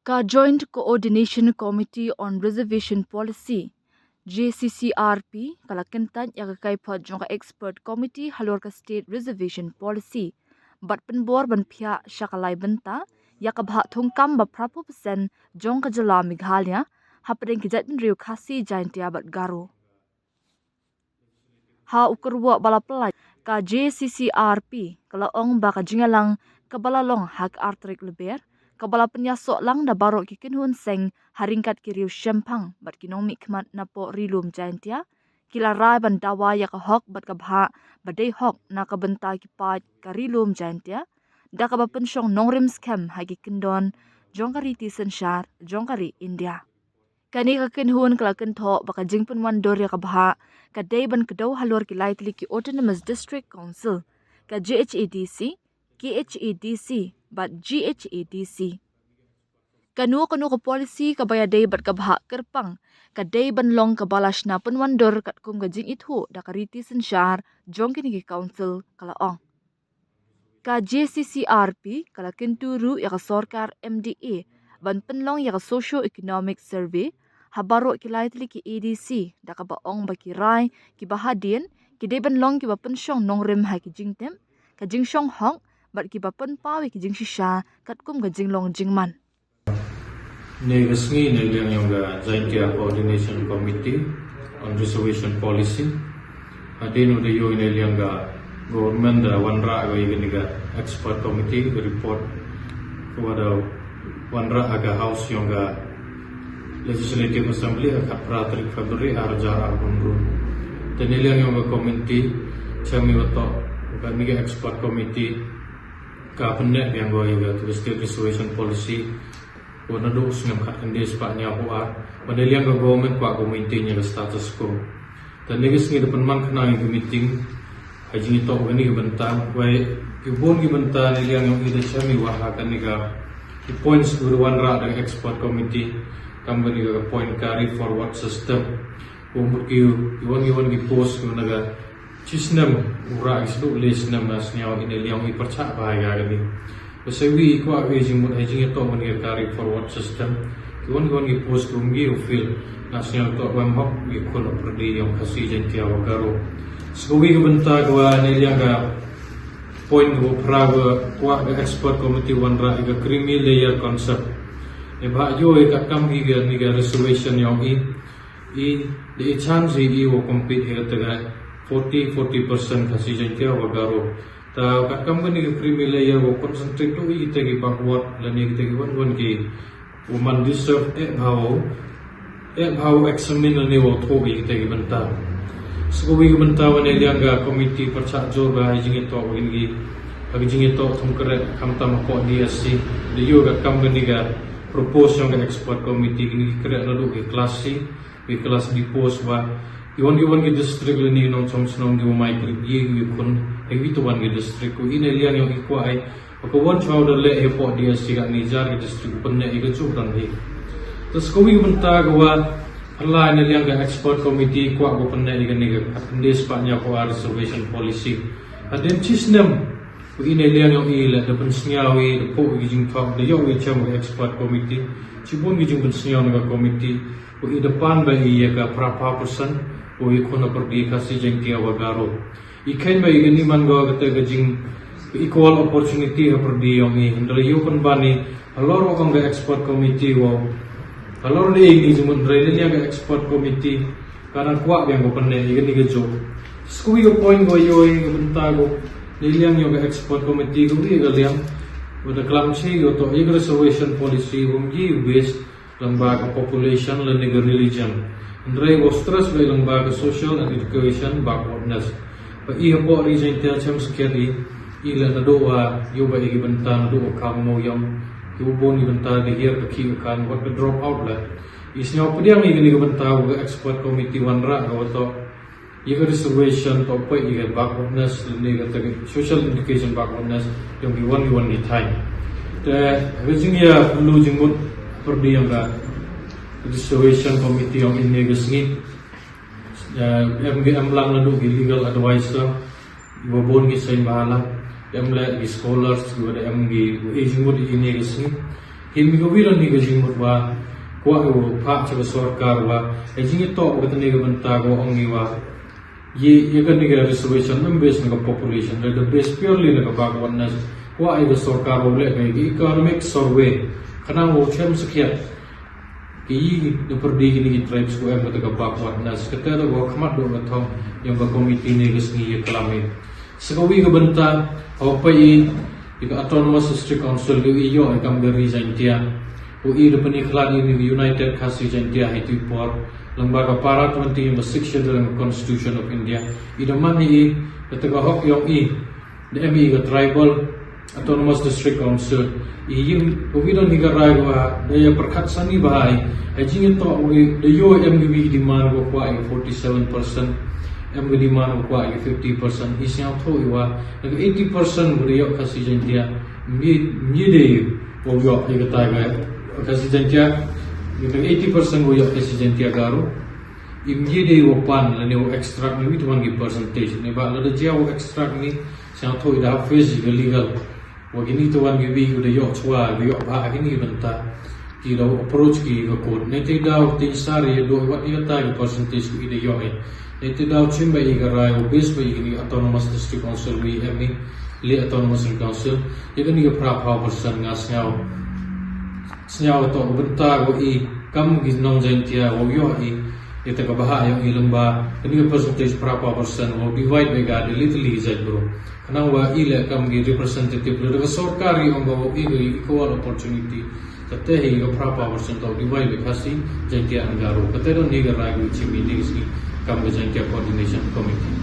Ka Joint Coordination Committee on Reservation Policy JCCRP kalakentan ya kai phot jong ka expert committee halor ka state reservation policy bat penbor ban phya shakalai benta ya ka bha thongkam ba prapu percent jong ka jala Meghalaya hapring ki jatin riu khasi jaintia bat garo ha ukurwa bala pelai ka JCCRP kala ong ba ka jingalang kabalalong hak artrik leber kabala penyasok lang da barok ki kinhun seng haringkat ki riu shempang bat kinong mikmat na po rilum jaintia kila rai ban dawa ya ka hok bat ka bha badai hok na ka benta ki pat ka rilum jaintia da ka ba pensyong nongrim scam hagi kindon jongkari ti senshar jongkari India kani ka kinhun kala kentho baka jingpun wan dor ya ka bha ka dai ban kedaw halor ki lightly ki autonomous district council ka GHADC KHADC but GHADC. Kanu ka policy kabaya day bat kabha kerpang kaday banlong kabalash na penwandor kat kum gajing ithu da kariti sensyar jong kini ki council kalaong. Ka JCCRP kala kenturu ya ka sorkar MDA ban penlong ya ka socio-economic survey habaro kilay tili ki ADC da ka baong bakiray ki bahadin ki day banlong ki ba pensyong nongrim hai ki jingtem ka jingsyong hong bat ki ba pen pawi ki jing shisha kat kum ga jinglong jingman Negasngi niliang yung Jaintia Coordination Committee on Reservation Policy adin udah yung niliang government wanra yung expert committee report kepada wanra aga house yung legislative assembly akat pratrik Februari arja arunru dan niliang yung committee kami wato kami expert committee kabinet yang goya to state reservation policy wana do singam khat kan des pa nya ko padaliang go government pa ko maintain nya status quo dan legis ngi depan man kana ngi meeting haji to gani benta wai ibon gi benta niliang yung ida chami wa kan ni ga points guruan ra da expert committee company ga point carry forward system umur ki yon gi post ko naga Cisnam ura islu les nam nas nyaw ineliang i percak bahaya gani. Pasawi ko aging mut hajing ito man carry forward system. Kiwan gi post rumgi feel nas nyaw to wam hok gi kon perdi yang kasi Jaintia wagaro. Sebagai benta gua neliang ga point go prawa kwa ga expert committee wanra ga creamy layer concept. E ba yo ka kam gi ga ni ga reservation yang i the chance i wo compete he ta 40% kasi Jaintia wagaro ta kat company ke creamy layer wo concentrate to ite gi backward lani ite gi wan ki woman deserve bhao examine lani wo tho gi ite gi benta so gi benta wan eliang ga committee percak jor ga jing ito gi agi jing ito thum kare kamta ma ko DSC the yoga company ga propose yang expert committee gi kare lalu gi class C gi class D post wa Iwan ki district lani nong somsnom di umay krigi kun egito wan ki district ko inelian yung ikwa ay pagkawan chowder le epo dia siga nijar ki district penne igachu ran hi tas ko wi benta gawa alla inelian ga expert committee kwa go penne igan niga atendis pa nya ko reservation policy adem chisnam ko inelian yung ila da pensnyawi po gijing thok de yo wi cham expert committee chibun gijing pensnyaw nga committee ko i depan ba iya ka prapa person o ikona pergi kasi Jaintia wagaro ikan ba igani man go kata gajing equal opportunity perdi yang ni ndala yo kan bani alor ang ga expert committee wo alor de igi jumun rele ga expert committee karena kwa yang go panne igani ga jo skui go point go yo ing benta go niliang yo ga expert committee go ga liang with the clamchi go to reservation policy gi based lembaga population dan religion Andrei was stress by lembaga social and education backwardness. Pa iya po region tel cham sekali ila na doa yuba igi benta na doa kam mo yang yubo ni benta de here ki kan what the drop out la isnya pa dia igi ni benta ga expert committee wanra ga to iga reservation to pa iga backwardness ni ga social education backwardness yung iwan ni time. Te region ya perlu jenggut perdi yang ga reservation committee yang ini gesngi MGM lang na do legal advisor ibabon gi say bahala MLA gi scholars go da MG aging mo ini gesngi himi ko wiran ni gajing mutwa kwa ko pa cha sarkar wa ajing to ko tani ga banta ko ongi wa ye kan ni ga reservation nam base na population the base purely na ba ko na kwa ai ga sarkar wa le ga economic survey kana wo chem sakya ki the perdi ni tribes ko em ta ba ko na skata da ko khamat do na thong yang ba committee ni ga sngi ye kalame sagawi ga banta ho pa i autonomous district council ga iyo ai kam ga resign tia o i repani khlad ni united khasi jantia haitu por lembaga para 20 6 constitution of india idaman i kataga hok yong i the mi ga tribal autonomous district council i yim ovidon higarai wa daya perkhat sani bahai ajing to the yo mgb demand go kwa 47% mgb demand go kwa 50% isyang tho iwa 80% go yo khasi jantia mi de wo yo i ga ta ga kasi jantia yung 80% go yung kasi jantia garo immediately wo pan la ne wo extract ni with one percentage ne ba la dia wo extract ni sang thoi da face legal wo gini to one gi go de yo chwa go yo ba gini banta ki do approach ki go ko ne te da te sari do what you ta percentage ki de yo ne te da chimba i garai wo base ba gini autonomous district council wi mi le autonomous council even ni pra pa person nga snyaw senyawa to benta go i kam gi nong jantia wo yo i ita ka baha yung ilamba kani percentage berapa persen wo divide by god little is bro kana wa ile kam gi representative lo sarkari ang go i equal opportunity tate hi go berapa persen to divide by kasi jantia angaro katero ni ga ragi chimi ni kam jantia coordination committee